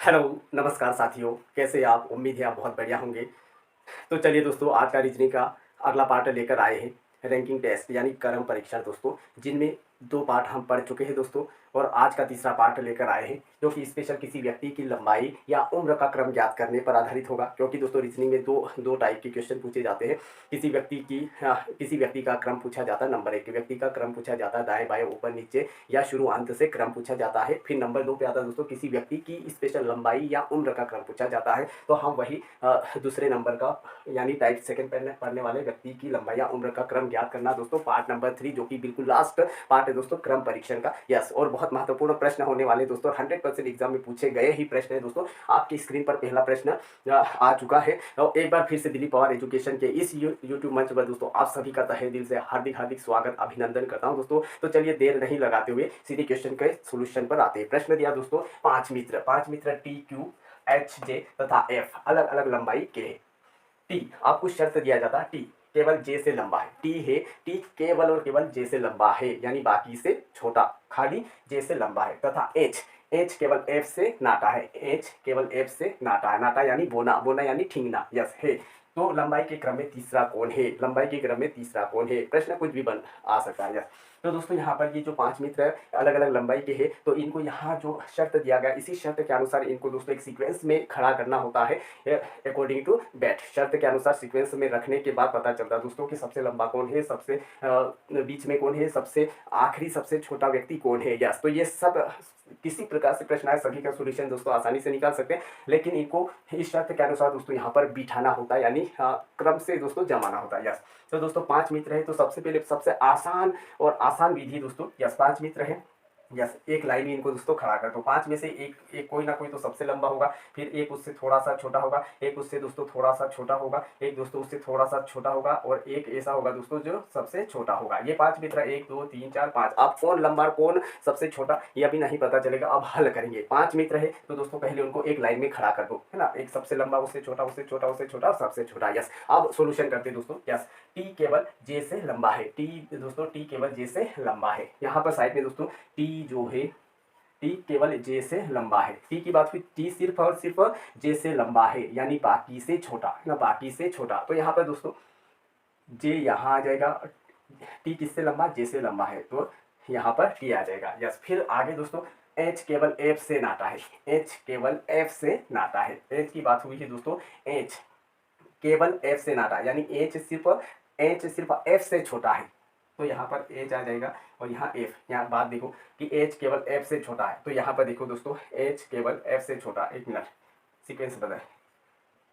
Hello, नमस्कार साथियों, कैसे आप? उम्मीद है आप बहुत बढ़िया होंगे। तो चलिए दोस्तों, आज का रीजनिंग का अगला पार्ट लेकर आए हैं, रैंकिंग टेस्ट यानी क्रम परीक्षा दोस्तों, जिनमें 2 पार्ट हम पढ़ चुके हैं दोस्तों। और आज का तीसरा पार्ट लेकर आए हैं, जो कि स्पेशल किसी व्यक्ति की लंबाई या उम्र का क्रम ज्ञात करने पर आधारित होगा। क्योंकि दोस्तों रीजनिंग में दो दो टाइप के क्वेश्चन पूछे जाते हैं। किसी व्यक्ति का क्रम पूछा जाता है, नंबर 1 व्यक्ति का क्रम पूछा जाता है, दाएँ बाएँ ऊपर नीचे या शुरू अंत से क्रम पूछा जाता है। फिर नंबर 2 पे आता है दोस्तों, किसी व्यक्ति की स्पेशल लंबाई या उम्र का क्रम पूछा जाता है। तो हम वही दूसरे नंबर का यानी टाइप सेकंड पढ़ने वाले व्यक्ति की लंबाई या उम्र का क्रम ज्ञात करना दोस्तों, पार्ट नंबर 3, जो कि बिल्कुल लास्ट पार्ट है दोस्तों क्रम परीक्षण का। यस, और बहुत महत्वपूर्ण प्रश्न होने वाले दोस्तों, 100% एग्जाम में पूछे गए ही प्रश्न है दोस्तों। आपकी स्क्रीन पर पहला प्रश्न आ चुका है। और एक बार फिर से दिलीप पवार एजुकेशन के इस यूट्यूब मंच पर दोस्तों आप सभी का तहे दिल से हार्दिक हार्दिक स्वागत अभिनंदन करता हूं दोस्तों। तो चलिए देर नहीं लगाते हुए सीधे क्वेश्चन के सोल्यूशन पर आते हैं। प्रश्न दिया दोस्तों, पांच मित्र टी क्यू एच जे तथा एफ अलग अलग लंबाई के हैं। टी आपको शर्त दिया जाता है, टी केवल जे से लंबा है। टी है, टी केवल और केवल जे से लंबा है, यानी बाकी से छोटा, खाली जे से लंबा है। तथा एच एच केवल एफ से नाटा है। एच केवल एफ से नाटा है। नाटा यानी बोना, बोना यानी ठींगना। यस है। तो लंबाई के क्रम में तीसरा कौन है? लंबाई के क्रम में तीसरा कौन है? प्रश्न कुछ भी बन आ सकता है। यस, तो दोस्तों यहाँ पर ये जो 5 मित्र अलग अलग लंबाई के हैं, तो इनको यहाँ जो शर्त दिया गया, इसी शर्त के अनुसार इनको दोस्तों एक सीक्वेंस में खड़ा करना होता है। अकॉर्डिंग टू दैट, शर्त के अनुसार सीक्वेंस में रखने के बाद पता चलता है दोस्तों कि सबसे लंबा कौन है, सबसे बीच में कौन है, सबसे आखिरी सबसे छोटा व्यक्ति कौन है। यस, तो ये सब किसी प्रकार से प्रश्न आए, सभी का सोल्यूशन दोस्तों आसानी से निकाल सकते हैं। लेकिन इनको इस शर्त के अनुसार दोस्तों यहाँ पर बिठाना होता है, यानी क्रम से दोस्तों जमाना होता है। यस, तो दोस्तों 5 मित्र है, तो सबसे पहले सबसे आसान और आसान विधि दोस्तों, यस 5 मित्र है। यस, एक लाइन में इनको दोस्तों खड़ा कर, तो 5 में से एक कोई ना कोई तो सबसे लंबा होगा, फिर एक उससे थोड़ा सा छोटा होगा, एक उससे दोस्तों थोड़ा सा छोटा होगा, एक दोस्तों उससे थोड़ा सा छोटा होगा, और एक ऐसा होगा दोस्तों जो सबसे छोटा होगा। ये 5 मित्र 1 2 3 4 5। अब कौन लंबा कौन सबसे छोटा ये अभी नहीं पता चलेगा, अब हल करेंगे। 5 मित्र है तो दोस्तों पहले उनको एक लाइन में खड़ा कर दो, है ना, एक सबसे लंबा, उससे छोटा, उससे छोटा, उससे छोटा और सबसे छोटा। यस, अब सोल्यूशन करते दोस्तों। यस, टी केवल जे से लंबा है। टी दोस्तों टी केवल जे से लंबा है। यहाँ पर साइड में दोस्तों टी जो है, टी केवल जे से लंबा है। टी की बात हुई, टी सिर्फ और सिर्फ जे से लंबा है, यानी बाकी से छोटा, है ना, बाकी से छोटा। तो यहाँ पर दोस्तों जे यहाँ आ जाएगा। टी किससे लंबा? जे से लंबा है, तो यहाँ पर टी आ जाएगा। यस, फिर आगे दोस्तों एच केवल एफ से नाता है। एच केवल एफ से नाता है। एच की बात हुई है दोस्तों, एच केवल एफ से नाता, यानी एच सिर्फ एफ से छोटा है, तो यहाँ पर एच आ जाएगा। और यहाँ एफ, यहाँ बात देखो कि एच केवल एफ से छोटा है, तो यहाँ पर देखो दोस्तों एच केवल एफ से छोटा, एक मिनट सीक्वेंस बदल,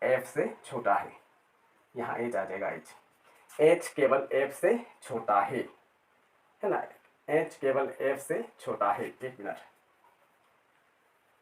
एफ से छोटा है, यहाँ एच आ जाएगा। एच एच केवल एफ से छोटा है ना, एच केवल एफ से छोटा है, एक मिनट,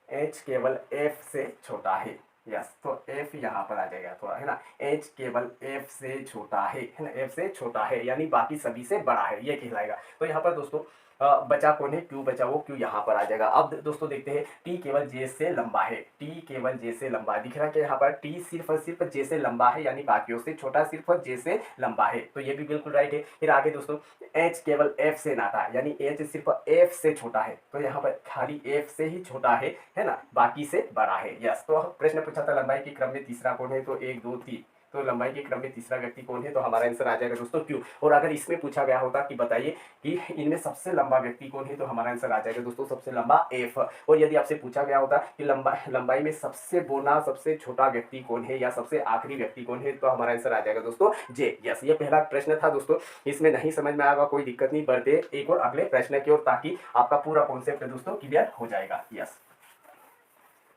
एच केवल एफ से छोटा है। यस, तो एफ यहाँ पर आ जाएगा थोड़ा, है ना, एच केवल एफ से छोटा है ना, एफ से छोटा है यानी बाकी सभी से बड़ा है, ये कहलाएगा। तो यहाँ पर दोस्तों बचा कौन है? क्यू बचा, वो क्यू यहाँ पर आ जाएगा। अब दोस्तों देखते हैं, टी केवल जे से लंबा है। टी केवल जे से लंबा दिख रहा है कि यहाँ पर टी सिर्फ और सिर्फ जे से लंबा है, यानी बाकियों से छोटा, सिर्फ जे से लंबा है, तो ये भी बिल्कुल राइट है। फिर आगे दोस्तों एच केवल एफ से नाता है, यानी एच सिर्फ एफ से छोटा है, तो यहाँ पर खाली एफ से ही छोटा है ना, बाकी से बड़ा है। यस, तो प्रश्न पूछा था लंबाई के क्रम में तीसरा कौन है, तो 1 2 3, तो लंबाई के क्रम में तीसरा व्यक्ति कौन है, तो हमारा आंसर आ जाएगा दोस्तों क्यू। और अगर इसमें पूछा गया होता कि बताइए कि इनमें सबसे लंबा व्यक्ति कौन है, तो हमारा आंसर आ जाएगा दोस्तों सबसे लंबा एफ। और यदि आपसे पूछा गया होता कि लंबाई में सबसे बोना सबसे छोटा व्यक्ति कौन है या सबसे आखिरी व्यक्ति कौन है, तो हमारा आंसर आ जाएगा दोस्तों जे। यस, ये पहला प्रश्न था दोस्तों, इसमें नहीं समझ में आएगा कोई दिक्कत नहीं, बढ़ते एक और अगले प्रश्न की ओर, ताकि आपका पूरा कॉन्सेप्ट दोस्तों क्लियर हो जाएगा। यस,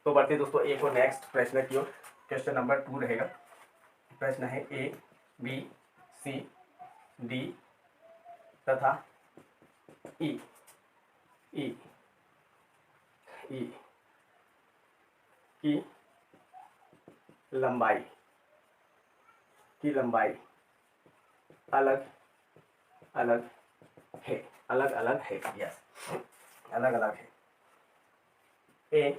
तो बढ़ते दोस्तों एक और नेक्स्ट प्रश्न की ओर। क्वेश्चन नंबर 2 रहेगा। प्रश्न है ए बी सी डी तथा ई ई ई की लंबाई अलग अलग है, अलग अलग है। यस, अलग अलग है। ए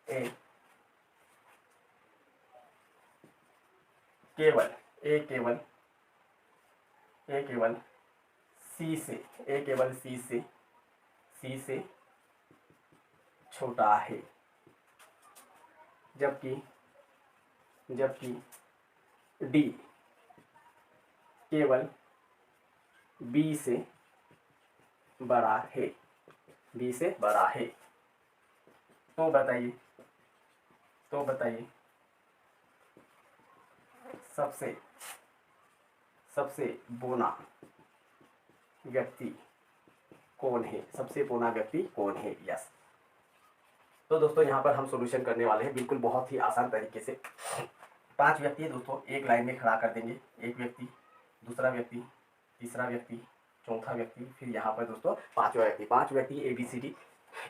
ए केवल ए केवल ए केवल सी से ए केवल सी से छोटा है। जबकि जबकि डी केवल बी से बड़ा है, बी से बड़ा है। तो बताइए सबसे सबसे बोना व्यक्ति कौन है, सबसे बोना व्यक्ति कौन है। यस, तो दोस्तों यहाँ पर हम सॉल्यूशन करने वाले हैं बिल्कुल बहुत ही आसान तरीके से। 5 व्यक्ति है दोस्तों, एक लाइन में खड़ा कर देंगे, एक व्यक्ति, दूसरा व्यक्ति, तीसरा व्यक्ति, चौथा व्यक्ति, फिर यहाँ पर दोस्तों 5वां व्यक्ति। 5 व्यक्ति ABCD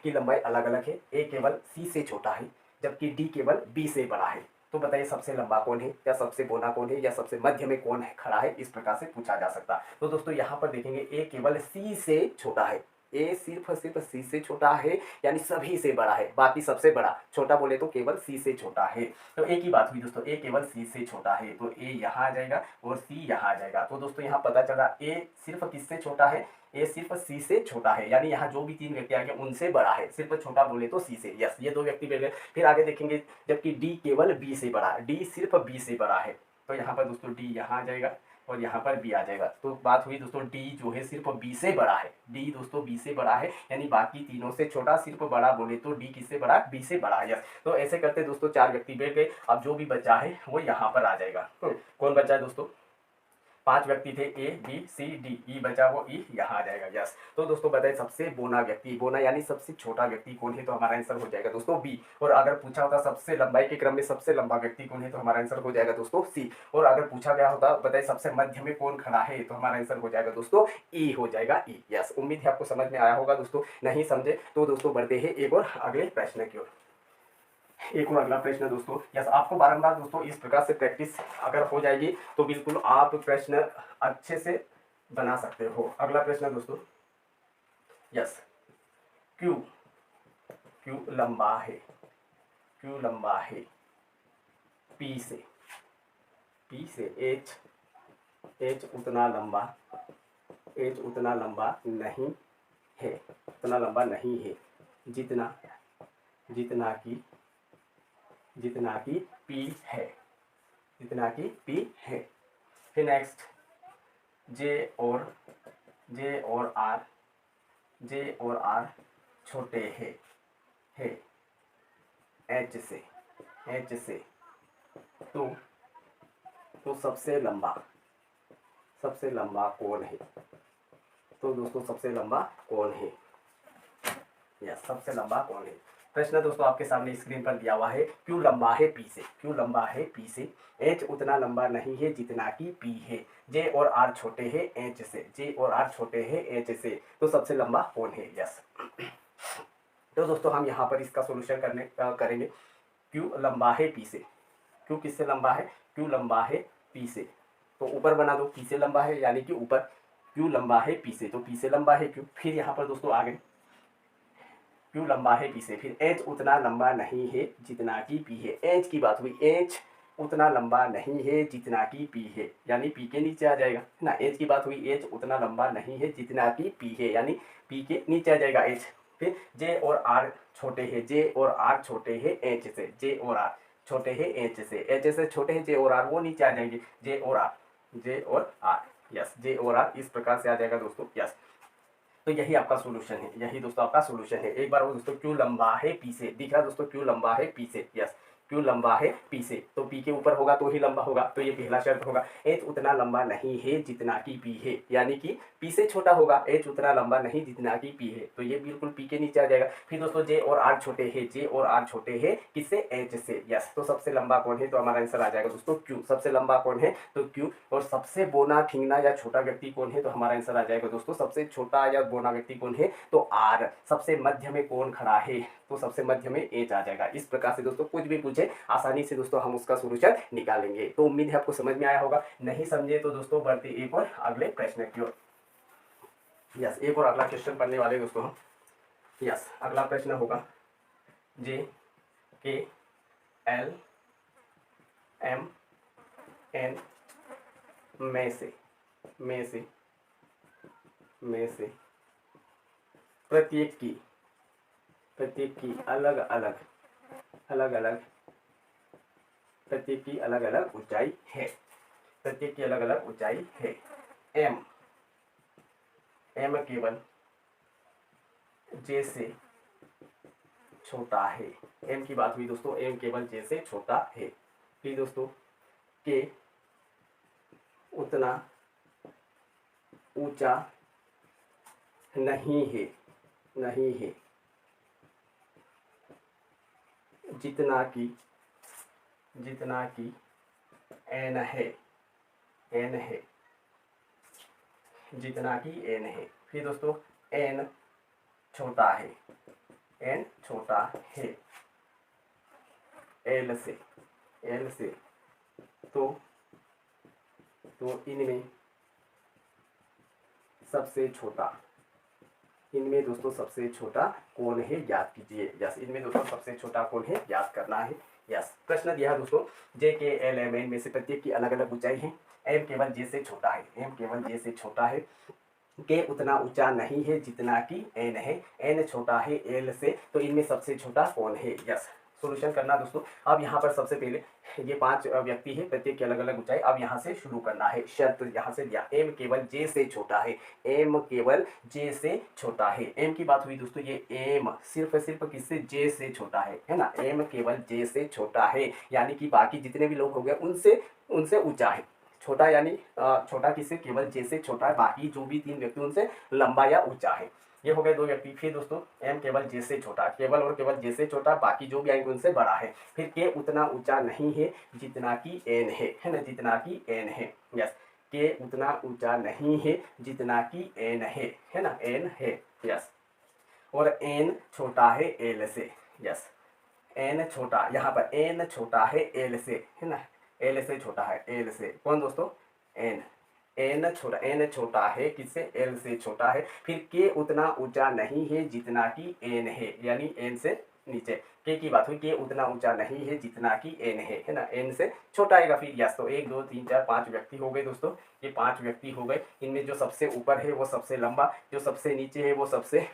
की लंबाई अलग अलग है, ए केवल C से छोटा है जबकि डी केवल B से बड़ा है। तो बताइए सबसे लंबा कौन है, या सबसे बोना कौन है, या सबसे मध्य में कौन है खड़ा है, इस प्रकार से पूछा जा सकता। तो दोस्तों यहाँ पर देखेंगे ए केवल C से छोटा है, ए सिर्फ C से छोटा है, यानी सभी से बड़ा है, बाकी सबसे बड़ा, छोटा बोले तो केवल C से छोटा है। तो ए की बात हुई दोस्तों, ए केवल C से छोटा है, तो ए यहाँ आ जाएगा और C यहाँ आ जाएगा। तो दोस्तों यहाँ पता चला ए सिर्फ किससे छोटा है, ए सिर्फ C से छोटा है, यानी यहाँ जो भी 3 व्यक्ति आएंगे उनसे बड़ा है, सिर्फ छोटा बोले तो C से। यस, ये 2 व्यक्ति मिल गए। फिर आगे देखेंगे जबकि डी केवल B से बड़ा है, डी सिर्फ B से बड़ा है, तो यहाँ पर दोस्तों डी यहाँ आ जाएगा और यहाँ पर बी आ जाएगा। तो बात हुई दोस्तों डी जो है सिर्फ बी से बड़ा है, डी दोस्तों बी से बड़ा है, यानी बाकी तीनों से छोटा, सिर्फ बड़ा बोले तो डी किससे बड़ा, बी से बड़ा है। यस, तो ऐसे करते दोस्तों 4 व्यक्ति बैठ गए। अब जो भी बचा है वो यहाँ पर आ जाएगा। कौन बचा है दोस्तों, 5 व्यक्ति थे, ए बी सी डी, ई बचा वो ई यहाँ आ जाएगा। यस, तो दोस्तों बताइए सबसे बोना व्यक्ति, बोना यानी सबसे छोटा व्यक्ति कौन है, तो हमारा आंसर हो जाएगा दोस्तों बी। और अगर पूछा होता सबसे लंबाई के क्रम में सबसे लंबा व्यक्ति कौन है, तो हमारा आंसर हो जाएगा दोस्तों सी। और अगर पूछा गया होता बताइए सबसे मध्य में कौन खड़ा है, तो हमारा आंसर हो जाएगा दोस्तों ई, हो जाएगा ई। यस, उम्मीद है आपको समझ में आया होगा दोस्तों। नहीं समझे तो दोस्तों बढ़ते हैं एक और अगले प्रश्न की ओर। एक और अगला प्रश्न दोस्तों। यस, आपको बारंबार दोस्तों इस प्रकार से प्रैक्टिस अगर हो जाएगी तो बिल्कुल आप प्रश्न अच्छे से बना सकते हो। अगला प्रश्न दोस्तों, यस, क्यू क्यू लंबा है, क्यू लंबा है पी से, पी से एच, एच उतना लंबा, एच उतना लंबा नहीं है, उतना लंबा नहीं है जितना, जितना की, जितना की P है, जितना की P है। फिर नेक्स्ट J और R, J और R छोटे है H से, H से, तो सबसे लंबा, सबसे लंबा कौन है, तो दोस्तों सबसे लंबा कौन है। यस, सबसे लंबा कौन है। प्रश्न दोस्तों आपके सामने स्क्रीन पर दिया हुआ है, क्यों लंबा है पी से, क्यों लंबा है पी से, एच उतना लंबा नहीं है जितना कि पी है, जे और आर छोटे हैं एच से, जे और आर छोटे हैं एच से, तो सबसे लंबा कौन है। यस, तो दोस्तों हम यहाँ पर इसका सोल्यूशन करेंगे। क्यों लंबा है पी से, क्यों किससे लंबा है, क्यों लंबा है पी से, तो ऊपर बना दो, पी से लंबा है यानी कि ऊपर, क्यों लंबा है पी से, तो पी से लंबा है क्यों। फिर यहाँ पर दोस्तों आगे क्यों लंबा है पी से, फिर एच उतना लंबा नहीं है जितना कि पी है, एच की बात हुई, एच उतना लंबा नहीं है जितना कि पी है, यानी पी के नीचे आ जाएगा ना। एच की बात हुई, एच उतना लंबा नहीं है जितना कि पी है, यानी पी के नीचे आ जाएगा एच। फिर जे और आर छोटे हैं, जे और आर छोटे हैं एच से, जे और आर छोटे हैं एच से, एच से छोटे हैं जे और आर, वो नीचे आ जाएंगे, जे और आर, जे और आर। यस, जे और आर इस प्रकार से आ जाएगा दोस्तों। यस, तो यही आपका सोल्यूशन है, यही दोस्तों आपका सोल्यूशन है। एक बार वो दोस्तों क्यों लंबा है पी से, दिख रहा दोस्तों क्यों लंबा है पी से। यस, क्यों लंबा है पी से, तो पी के ऊपर होगा तो ही लंबा होगा, तो ये पहला शर्त होगा। एच उतना लंबा नहीं है जितना कि पी है, यानी कि पी से छोटा होगा, एच उतना लंबा नहीं जितना कि पी है, तो ये बिल्कुल पी के नीचे आ जाएगा। फिर दोस्तों जे और आर छोटे हैं, जे और आर छोटे हैं किससे, एच से। यस, तो सबसे लंबा कौन है, तो हमारा आंसर आ जाएगा दोस्तों क्यू, सबसे लंबा कौन है तो क्यू। और सबसे बोना ठिंगना या छोटा व्यक्ति कौन है, तो हमारा आंसर आ जाएगा दोस्तों सबसे छोटा या बोना व्यक्ति कौन है, तो आर। सबसे मध्य में कौन खड़ा है, तो सबसे मध्य में एच आ जाएगा। इस प्रकार से दोस्तों कुछ भी पूछे आसानी से दोस्तों हम उसका सोल्यूशन निकालेंगे। तो उम्मीद है आपको समझ में आया होगा। नहीं समझे तो दोस्तों बढ़ते एक और अगले प्रश्न की ओर। यस, एक और अगला क्वेश्चन पढ़ने वाले दोस्तों हम। यस, अगला प्रश्न होगा जे के एल एम एन में से प्रत्येक की अलग अलग प्रत्येक की अलग अलग ऊंचाई है, प्रत्येक की अलग अलग ऊंचाई है। एम, एम केवल जे से छोटा है। एम की बात हुई दोस्तों, एम केवल जे से छोटा है। फिर दोस्तों के उतना ऊंचा नहीं है, नहीं है जितना कि, जितना कि एन है, एन है, जितना कि एन है। फिर दोस्तों एन छोटा है, एन छोटा है एल से, एल से, तो इनमें सबसे छोटा, इनमें दोस्तों सबसे छोटा कौन है ज्ञात कीजिए। यस, इनमें दोस्तों सबसे छोटा कौन है ज्ञात करना है। यस, प्रश्न दिया है दोस्तों, जे के एल एम एन में से प्रत्येक की अलग अलग ऊंचाई है। एम केवल जे से छोटा है, एम केवल जे से छोटा है। के उतना ऊंचा नहीं है जितना कि एन है, एन छोटा है एल से, तो इनमें सबसे छोटा कौन है। यस, सॉल्यूशन करना दोस्तों। अब यहाँ पर सबसे पहले ये 5 व्यक्ति है, प्रत्येक की अलग अलग ऊंचाई। अब यहाँ से शुरू करना है। शर्त यहाँ से दिया, एम केवल जे से छोटा है, एम केवल जे से छोटा है। एम की बात हुई दोस्तों, ये एम सिर्फ किससे, जे से छोटा है ना। एम केवल जे से छोटा है, यानी कि बाकी जितने भी लोग हो गए उनसे उनसे ऊंचा है। छोटा यानी छोटा किससे, केवल जे से छोटा है, बाकी जो भी 3 व्यक्ति उनसे लंबा या ऊंचा है। ये हो गए 2 व्यक्ति। फिर दोस्तों एम केवल जे से छोटा, केवल और केवल जे से छोटा, बाकी जो भी आएंगे उनसे बड़ा है। फिर के उतना ऊंचा नहीं है जितना कि एन है ना, जितना कि एन है। यस, के उतना ऊंचा नहीं है जितना कि एन है ना, एन है। यस, और एन छोटा है एल से। यस, एन छोटा, यहाँ पर एन छोटा है एल से, है ना, एल से छोटा है, एल से। कौन दोस्तों, एन, एन छोटा है किससे, एल से छोटा है। फिर के उतना ऊंचा नहीं है जितना कि एन है, यानी एन से नीचे। के की बात हुई, के उतना ऊंचा नहीं है जितना कि एन है ना, एन से छोटा आएगा। फिर यस, तो 1 2 3 4 5 व्यक्ति हो गए दोस्तों, ये 5 व्यक्ति हो गए। इनमें जो सबसे ऊपर है वो सबसे लंबा, जो सबसे नीचे है वो सबसे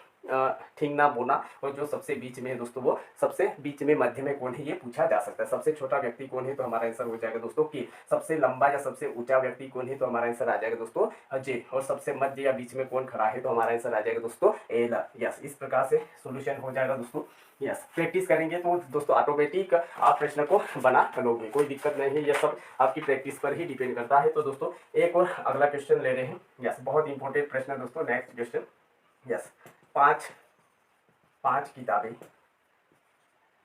ठींगना बोना, और जो सबसे बीच में है दोस्तों वो सबसे बीच में, मध्य में कौन है ये पूछा जा सकता है। सबसे छोटा व्यक्ति कौन है, तो हमारा आंसर हो जाएगा दोस्तों कि। सबसे लंबा या सबसे ऊंचा व्यक्ति कौन है, तो हमारा आंसर आ जाएगा दोस्तों जे। और सबसे मध्य या बीच में कौन खड़ा है, तो हमारा आंसर आ जाएगा दोस्तों एल। यस, इस प्रकार से सोल्यूशन हो जाएगा दोस्तों। यस, प्रैक्टिस करेंगे तो दोस्तों ऑटोमेटिक आप प्रश्न को बना लोगे, कोई दिक्कत नहीं है। यह सब आपकी प्रैक्टिस पर ही डिपेंड करता है। तो दोस्तों एक और अगला क्वेश्चन ले रहे हैं। यस, बहुत इंपॉर्टेंट प्रश्न है दोस्तों, नेक्स्ट क्वेश्चन। यस, 5 किताबें,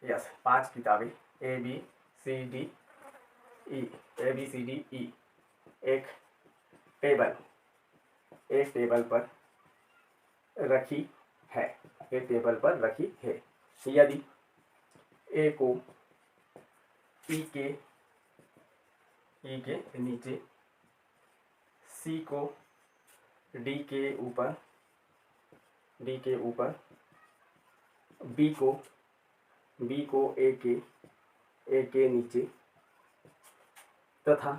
यस 5 किताबें A B C D E, A B C D E एक टेबल पर रखी है, एक टेबल पर रखी है। यदि ए को ई के नीचे, सी को डी के ऊपर, बी को ए के नीचे, तथा डी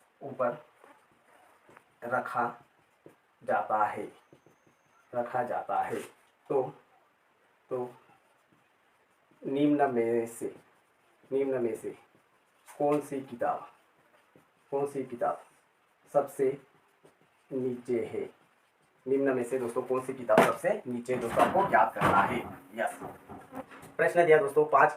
को ई के ऊपर रखा जाता है, तो निम्न में से कौन सी किताब सबसे नीचे है। निम्न में से दोस्तों कौन सी किताब सबसे नीचे, दोस्तों आपको ज्ञात करना है। यस, प्रश्न दिया दोस्तों, 5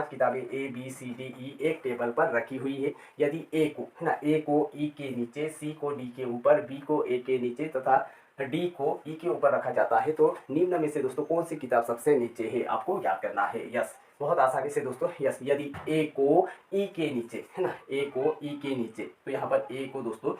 किताबें A B C D E एक टेबल पर रखी हुई है। यदि ए को, है ना, ए को ई के नीचे, सी को डी के ऊपर, बी को ए के नीचे तथा डी को ई के ऊपर रखा जाता है, तो निम्न में से दोस्तों कौन सी किताब सबसे नीचे है, आपको ज्ञात करना है। यस, बहुत आसानी से दोस्तों। यस, यदि ए को ई के नीचे, है ना, ए को ई के नीचे, तो यहाँ पर ए को दोस्तों,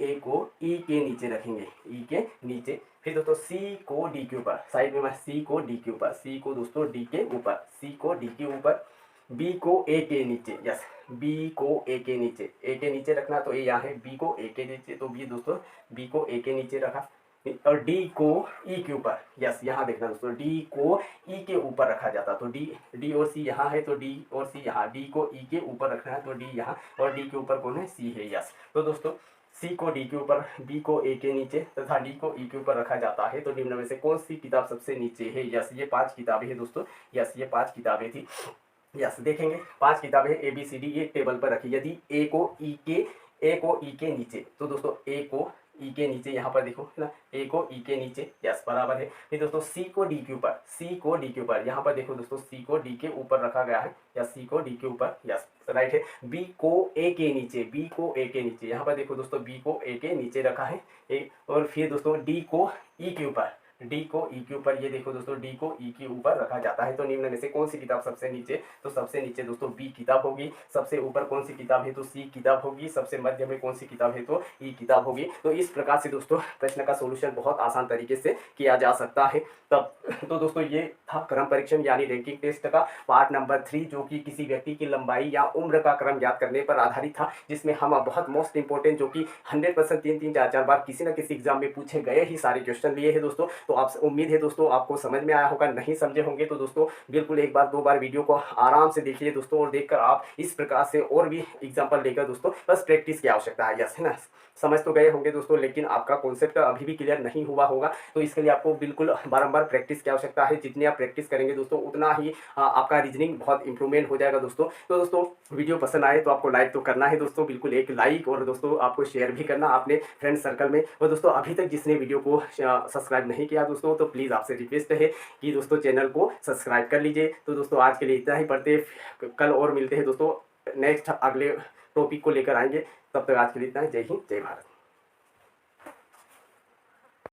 ए को ई के नीचे रखेंगे, ई के नीचे। फिर दोस्तों सी को डी के ऊपर, साइड में सी को डी के ऊपर, सी को दोस्तों डी के ऊपर, सी को डी के ऊपर, बी को ए के नीचे। यस, बी को ए के नीचे रखना, तो ए यहाँ है, बी को ए के नीचे, तो बी दोस्तों बी को ए के नीचे रखा। और डी को ई के ऊपर, यस यहाँ देखना दोस्तों, डी को ई के ऊपर रखा जाता, तो डी और सी यहाँ है, तो डी और सी यहाँ, डी को ई के ऊपर रखना है, तो डी यहाँ, और डी के ऊपर कौन है, सी है। यस, तो दोस्तों सी को डी के ऊपर, बी को ए के नीचे तथा डी को ई के ऊपर रखा जाता है, तो निम्न में से कौन सी किताब सबसे नीचे है? यस, ये 5 किताबें हैं दोस्तों। यस, ये 5 किताबें थी। यस, देखेंगे 5 किताबें ए बी सी डी ये टेबल पर रखी। यदि ए को ई के नीचे, तो दोस्तों ए को ई के नीचे यहाँ पर देखो है ना, ए को ई के नीचे, यस बराबर है। फिर दोस्तों सी को डी के ऊपर, सी को डी के ऊपर यहाँ पर देखो दोस्तों, सी को डी के ऊपर रखा गया है, या सी को डी के ऊपर, यस राइट है। बी को ए के नीचे, बी को ए के नीचे यहाँ पर देखो दोस्तों, बी को ए के नीचे रखा है। और फिर दोस्तों डी को ई के ऊपर, डी को ई के ऊपर, ये देखो दोस्तों डी को ई के ऊपर रखा जाता है। तो निम्न में से कौन सी किताब सबसे नीचे? तो सबसे नीचे दोस्तों बी किताब होगी। सबसे ऊपर कौन सी किताब है? तो सी किताब होगी। सबसे मध्य में कौन सी किताब है? तो ई किताब होगी। तो इस प्रकार से दोस्तों प्रश्न का सोल्यूशन बहुत आसान तरीके से किया जा सकता है। तब तो दोस्तों ये था क्रम परीक्षण यानी रैंकिंग टेस्ट का पार्ट नंबर 3, जो कि किसी व्यक्ति की लंबाई या उम्र का क्रम याद करने पर आधारित था, जिसमें हम बहुत मोस्ट इंपॉर्टेंट, जो कि 100% 3-3, 4-4 बार किसी न किसी एग्जाम में पूछे गए ही सारे क्वेश्चन लिए हैं दोस्तों। तो आप उम्मीद है दोस्तों आपको समझ में आया होगा। नहीं समझे होंगे तो दोस्तों बिल्कुल एक बार 2 बार वीडियो को आराम से देखिए दोस्तों, और देखकर आप इस प्रकार से और भी एग्जाम्पल लेकर दोस्तों बस प्रैक्टिस की आवश्यकता है। यस है ना, समझ तो गए होंगे दोस्तों, लेकिन आपका कॉन्सेप्ट अभी भी क्लियर नहीं हुआ होगा, तो इसके लिए आपको बिल्कुल बारंबार प्रैक्टिस की आवश्यकता है। जितनी आप प्रैक्टिस करेंगे दोस्तों उतना ही आपका रीजनिंग बहुत इंप्रूवमेंट हो जाएगा दोस्तों। तो दोस्तों वीडियो पसंद आए तो आपको लाइक तो करना है दोस्तों, बिल्कुल एक लाइक, और दोस्तों आपको शेयर भी करना अपने फ्रेंड सर्कल में। और दोस्तों अभी तक जिसने वीडियो को सब्सक्राइब नहीं किया दोस्तों, तो प्लीज़ आपसे रिक्वेस्ट है कि दोस्तों चैनल को सब्सक्राइब कर लीजिए। तो दोस्तों आज के लिए इतना ही, पढ़ते कल और मिलते हैं दोस्तों, नेक्स्ट अगले टॉपिक को लेकर आएंगे। तब तक आज के लिए इतना ही। जय हिंद, जय भारत।